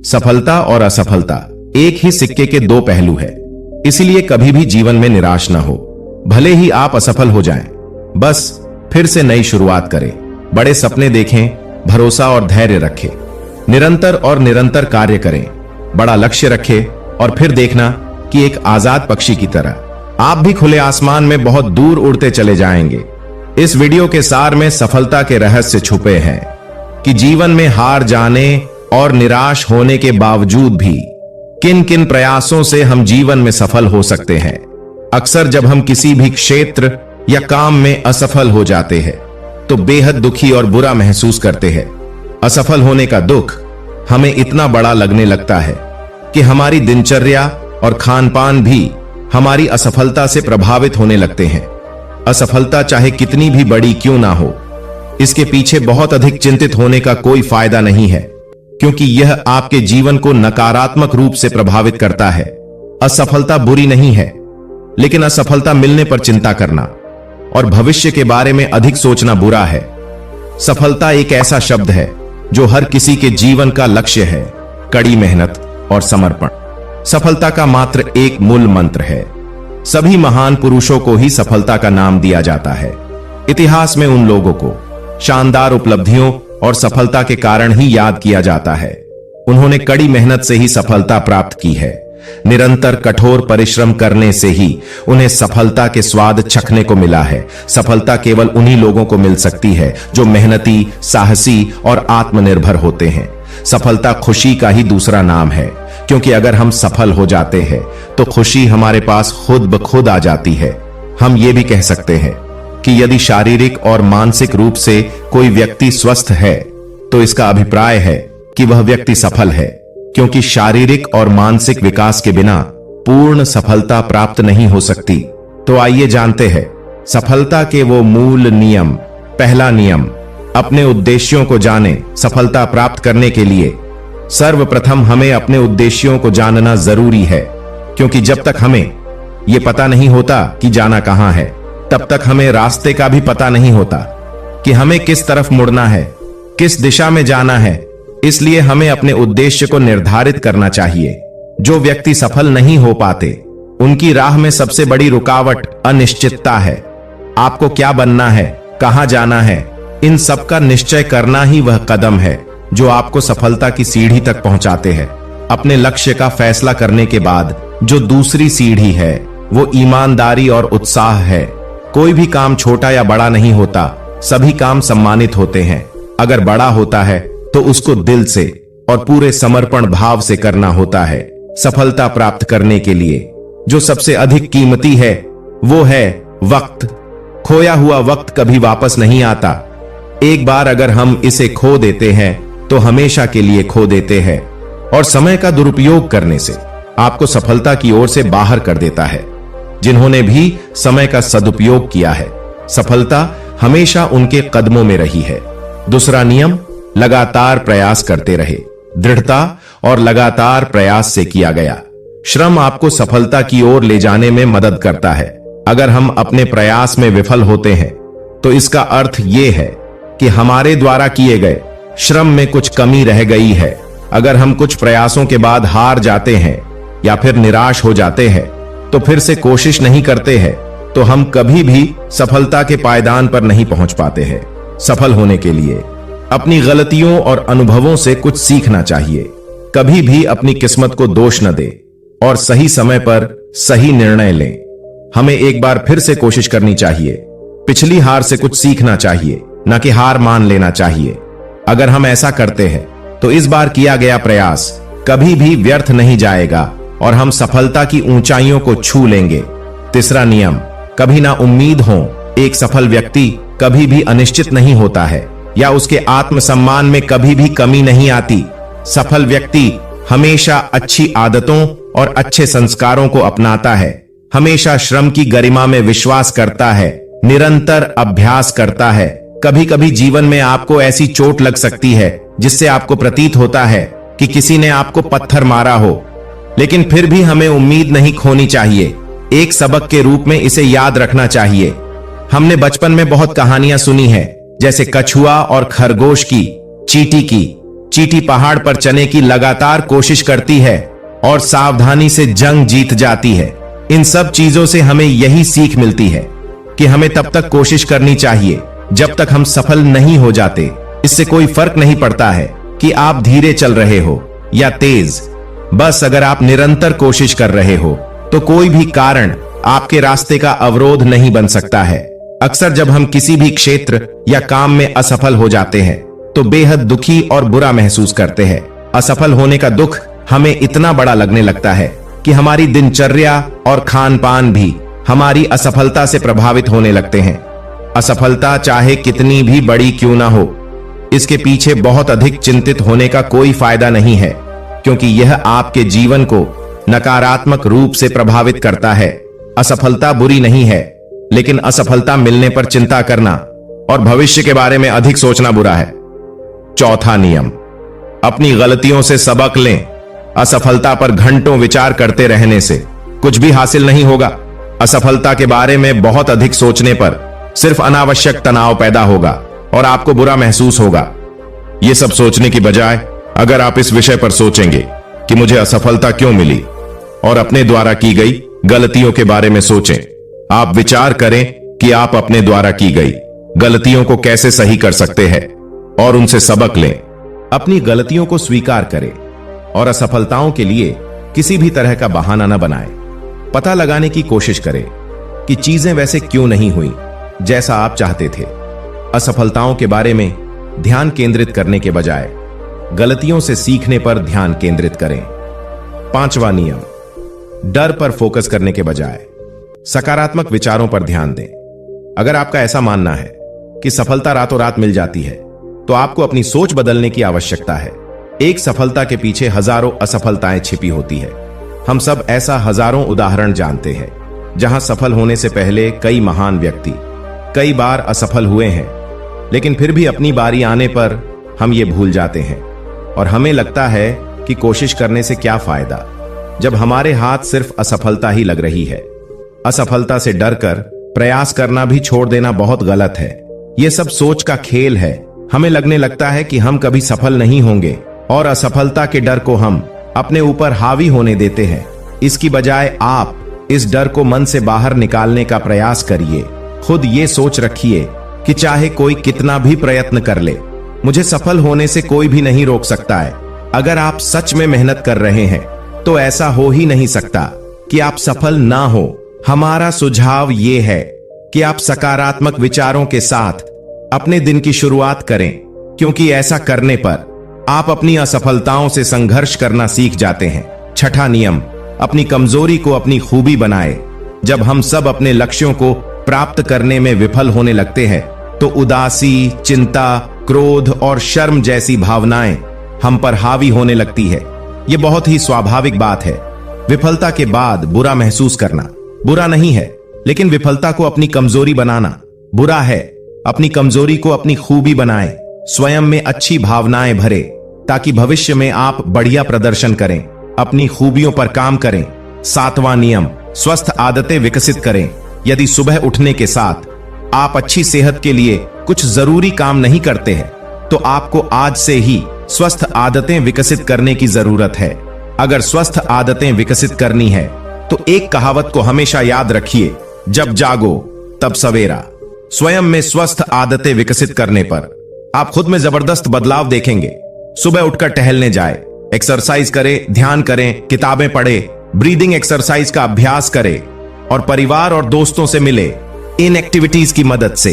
सफलता और असफलता एक ही सिक्के के दो पहलू है। इसीलिए कभी भी जीवन में निराश ना हो। भले ही आप असफल हो जाएं, बस फिर से नई शुरुआत करें। बड़े सपने देखें, भरोसा और धैर्य रखें। निरंतर कार्य करें। बड़ा लक्ष्य रखें और फिर देखना कि एक आजाद पक्षी की तरह आप भी खुले आसमान में बहुत दूर उड़ते चले जाएंगे। इस वीडियो के सार में सफलता के रहस्य छुपे हैं कि जीवन में हार जाने और निराश होने के बावजूद भी किन किन प्रयासों से हम जीवन में सफल हो सकते हैं। अक्सर जब हम किसी भी क्षेत्र या काम में असफल हो जाते हैं तो बेहद दुखी और बुरा महसूस करते हैं। असफल होने का दुख हमें इतना बड़ा लगने लगता है कि हमारी दिनचर्या और खान-पान भी हमारी असफलता से प्रभावित होने लगते हैं। असफलता चाहे कितनी भी बड़ी क्यों ना हो, इसके पीछे बहुत अधिक चिंतित होने का कोई फायदा नहीं है, क्योंकि यह आपके जीवन को नकारात्मक रूप से प्रभावित करता है। असफलता बुरी नहीं है, लेकिन असफलता मिलने पर चिंता करना और भविष्य के बारे में अधिक सोचना बुरा है। सफलता एक ऐसा शब्द है जो हर किसी के जीवन का लक्ष्य है, कड़ी मेहनत और समर्पण। सफलता का मात्र एक मूल मंत्र है। सभी महान पुरुषों को ही सफलता का नाम दिया जाता है। इतिहास में उन लोगों को शानदार उपलब्धियों और सफलता के कारण ही याद किया जाता है। उन्होंने कड़ी मेहनत से ही सफलता प्राप्त की है। निरंतर कठोर परिश्रम करने से ही उन्हें सफलता के स्वाद चखने को मिला है। सफलता केवल उन्हीं लोगों को मिल सकती है जो मेहनती, साहसी और आत्मनिर्भर होते हैं। सफलता खुशी का ही दूसरा नाम है, क्योंकि अगर हम सफल हो जाते हैं तो खुशी हमारे पास खुद ब खुद आ जाती है। हम ये भी कह सकते हैं कि यदि शारीरिक और मानसिक रूप से कोई व्यक्ति स्वस्थ है तो इसका अभिप्राय है कि वह व्यक्ति सफल है, क्योंकि शारीरिक और मानसिक विकास के बिना पूर्ण सफलता प्राप्त नहीं हो सकती। तो आइए जानते हैं सफलता के वो मूल नियम। पहला नियम, अपने उद्देश्यों को जानें। सफलता प्राप्त करने के लिए सर्वप्रथम हमें अपने उद्देश्यों को जानना जरूरी है, क्योंकि जब तक हमें यह पता नहीं होता कि जाना कहां है, तब तक हमें रास्ते का भी पता नहीं होता कि हमें किस तरफ मुड़ना है, किस दिशा में जाना है। इसलिए हमें अपने उद्देश्य को निर्धारित करना चाहिए। जो व्यक्ति सफल नहीं हो पाते, उनकी राह में सबसे बड़ी रुकावट अनिश्चितता है। आपको क्या बनना है, कहां जाना है, इन सब का निश्चय करना ही वह कदम है जो आपको सफलता की सीढ़ी तक पहुंचाते हैं। अपने लक्ष्य का फैसला करने के बाद जो दूसरी सीढ़ी है वो ईमानदारी और उत्साह है। कोई भी काम छोटा या बड़ा नहीं होता, सभी काम सम्मानित होते हैं। अगर बड़ा होता है तो उसको दिल से और पूरे समर्पण भाव से करना होता है। सफलता प्राप्त करने के लिए जो सबसे अधिक कीमती है वो है वक्त। खोया हुआ वक्त कभी वापस नहीं आता। एक बार अगर हम इसे खो देते हैं तो हमेशा के लिए खो देते हैं, और समय का दुरुपयोग करने से आपको सफलता की ओर से बाहर कर देता है। जिन्होंने भी समय का सदुपयोग किया है, सफलता हमेशा उनके कदमों में रही है। दूसरा नियम, लगातार प्रयास करते रहे। दृढ़ता और लगातार प्रयास से किया गया श्रम आपको सफलता की ओर ले जाने में मदद करता है। अगर हम अपने प्रयास में विफल होते हैं तो इसका अर्थ यह है कि हमारे द्वारा किए गए श्रम में कुछ कमी रह गई है। अगर हम कुछ प्रयासों के बाद हार जाते हैं या फिर निराश हो जाते हैं तो फिर से कोशिश नहीं करते हैं, तो हम कभी भी सफलता के पायदान पर नहीं पहुंच पाते हैं। सफल होने के लिए अपनी गलतियों और अनुभवों से कुछ सीखना चाहिए। कभी भी अपनी किस्मत को दोष न दे और सही समय पर सही निर्णय लें। हमें एक बार फिर से कोशिश करनी चाहिए। पिछली हार से कुछ सीखना चाहिए, न कि हार मान लेना चाहिए। अगर हम ऐसा करते हैं तो इस बार किया गया प्रयास कभी भी व्यर्थ नहीं जाएगा और हम सफलता की ऊंचाइयों को छू लेंगे। तीसरा नियम, कभी ना उम्मीद हो। एक सफल व्यक्ति कभी भी अनिश्चित नहीं होता है या उसके आत्मसम्मान में कभी भी कमी नहीं आती। सफल व्यक्ति हमेशा अच्छी आदतों और अच्छे संस्कारों को अपनाता है, हमेशा श्रम की गरिमा में विश्वास करता है, निरंतर अभ्यास करता है। कभी कभी जीवन में आपको ऐसी चोट लग सकती है जिससे आपको प्रतीत होता है कि किसी ने आपको पत्थर मारा हो, लेकिन फिर भी हमें उम्मीद नहीं खोनी चाहिए। एक सबक के रूप में इसे याद रखना चाहिए। हमने बचपन में बहुत कहानियां सुनी है, जैसे कछुआ और खरगोश की, चींटी की, चींटी पहाड़ पर चने की लगातार कोशिश करती है और सावधानी से जंग जीत जाती है। इन सब चीजों से हमें यही सीख मिलती है कि हमें तब तक कोशिश करनी चाहिए जब तक हम सफल नहीं हो जाते। इससे कोई फर्क नहीं पड़ता है कि आप धीरे चल रहे हो या तेज। बस अगर आप निरंतर कोशिश कर रहे हो तो कोई भी कारण आपके रास्ते का अवरोध नहीं बन सकता है। अक्सर जब हम किसी भी क्षेत्र या काम में असफल हो जाते हैं तो बेहद दुखी और बुरा महसूस करते हैं। असफल होने का दुख हमें इतना बड़ा लगने लगता है कि हमारी दिनचर्या और खान पान भी हमारी असफलता से प्रभावित होने लगते हैं। असफलता चाहे कितनी भी बड़ी क्यों ना हो, इसके पीछे बहुत अधिक चिंतित होने का कोई फायदा नहीं है, क्योंकि यह आपके जीवन को नकारात्मक रूप से प्रभावित करता है। असफलता बुरी नहीं है, लेकिन असफलता मिलने पर चिंता करना और भविष्य के बारे में अधिक सोचना बुरा है। चौथा नियम, अपनी गलतियों से सबक लें। असफलता पर घंटों विचार करते रहने से कुछ भी हासिल नहीं होगा। असफलता के बारे में बहुत अधिक सोचने पर सिर्फ अनावश्यक तनाव पैदा होगा और आपको बुरा महसूस होगा। यह सब सोचने की बजाय अगर आप इस विषय पर सोचेंगे कि मुझे असफलता क्यों मिली और अपने द्वारा की गई गलतियों के बारे में सोचें। आप विचार करें कि आप अपने द्वारा की गई गलतियों को कैसे सही कर सकते हैं और उनसे सबक लें। अपनी गलतियों को स्वीकार करें और असफलताओं के लिए किसी भी तरह का बहाना न बनाएं। पता लगाने की कोशिश करें कि चीजें वैसे क्यों नहीं हुई जैसा आप चाहते थे। असफलताओं के बारे में ध्यान केंद्रित करने के बजाय गलतियों से सीखने पर ध्यान केंद्रित करें। पांचवा नियम, डर पर फोकस करने के बजाय सकारात्मक विचारों पर ध्यान दें। अगर आपका ऐसा मानना है कि सफलता रातों रात मिल जाती है, तो आपको अपनी सोच बदलने की आवश्यकता है। एक सफलता के पीछे हजारों असफलताएं छिपी होती है। हम सब ऐसा हजारों उदाहरण जानते हैं जहां सफल होने से पहले कई महान व्यक्ति कई बार असफल हुए हैं, लेकिन फिर भी अपनी बारी आने पर हम ये भूल जाते हैं और हमें लगता है कि कोशिश करने से क्या फायदा, जब हमारे हाथ सिर्फ असफलता ही लग रही है। असफलता से डरकर प्रयास करना भी छोड़ देना बहुत गलत है। यह सब सोच का खेल है। हमें लगने लगता है कि हम कभी सफल नहीं होंगे और असफलता के डर को हम अपने ऊपर हावी होने देते हैं। इसकी बजाय आप इस डर को मन से बाहर निकालने का प्रयास करिए। खुद ये सोच रखिए कि चाहे कोई कितना भी प्रयत्न कर ले, मुझे सफल होने से कोई भी नहीं रोक सकता है। अगर आप सच में मेहनत कर रहे हैं तो ऐसा हो ही नहीं सकता कि आप सफल ना हो। हमारा सुझाव ये है कि आप सकारात्मक विचारों के साथ अपने दिन की शुरुआत करें, क्योंकि ऐसा करने पर आप अपनी असफलताओं से संघर्ष करना सीख जाते हैं। छठा नियम, अपनी कमजोरी को अपनी खूबी बनाए। जब हम सब अपने लक्ष्यों को प्राप्त करने में विफल होने लगते हैं तो उदासी, चिंता, क्रोध और शर्म जैसी भावनाएं हम पर हावी होने लगती है। यह बहुत ही स्वाभाविक बात है। विफलता के बाद बुरा महसूस करना बुरा नहीं है, लेकिन विफलता को अपनी कमजोरी बनाना बुरा है। अपनी कमजोरी को अपनी खूबी बनाएं। स्वयं में अच्छी भावनाएं भरे ताकि भविष्य में आप बढ़िया प्रदर्शन करें। अपनी खूबियों पर काम करें। सातवां नियम, स्वस्थ आदतें विकसित करें। यदि सुबह उठने के साथ आप अच्छी सेहत के लिए कुछ जरूरी काम नहीं करते हैं, तो आपको आज से ही स्वस्थ आदतें विकसित करने की जरूरत है। अगर स्वस्थ आदतें विकसित करनी है तो एक कहावत को हमेशा याद रखिए, जब जागो तब सवेरा। स्वयं में स्वस्थ आदतें विकसित करने पर आप खुद में जबरदस्त बदलाव देखेंगे। सुबह उठकर टहलने जाए, एक्सरसाइज करें, ध्यान करें, किताबें पढ़ें, ब्रीदिंग एक्सरसाइज का अभ्यास करें और परिवार और दोस्तों से मिले। इन एक्टिविटीज की मदद से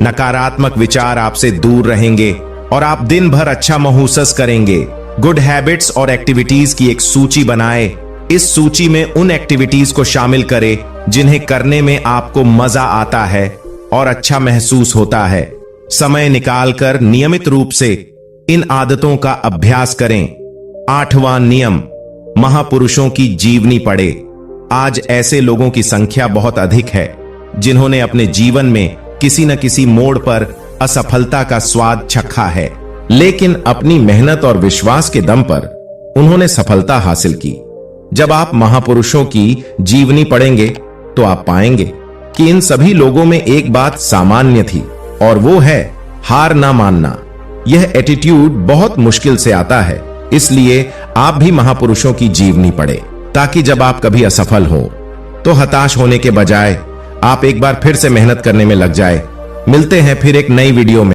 नकारात्मक विचार आपसे दूर रहेंगे और आप दिन भर अच्छा महसूस करेंगे। गुड हैबिट्स और एक्टिविटीज की एक सूची बनाएं। इस सूची में उन एक्टिविटीज को शामिल करें जिन्हें करने में आपको मजा आता है और अच्छा महसूस होता है। समय निकालकर नियमित रूप से इन आदतों का अभ्यास करें। आठवां नियम, महापुरुषों की जीवनी पढ़े। आज ऐसे लोगों की संख्या बहुत अधिक है जिन्होंने अपने जीवन में किसी न किसी मोड़ पर असफलता का स्वाद चखा है, लेकिन अपनी मेहनत और विश्वास के दम पर उन्होंने सफलता हासिल की। जब आप महापुरुषों की जीवनी पढ़ेंगे तो आप पाएंगे कि इन सभी लोगों में एक बात सामान्य थी, और वो है हार ना मानना। यह एटीट्यूड बहुत मुश्किल से आता है, इसलिए आप भी महापुरुषों की जीवनी पढ़े, ताकि जब आप कभी असफल हो तो हताश होने के बजाय आप एक बार फिर से मेहनत करने में लग जाए। मिलते हैं फिर एक नई वीडियो में।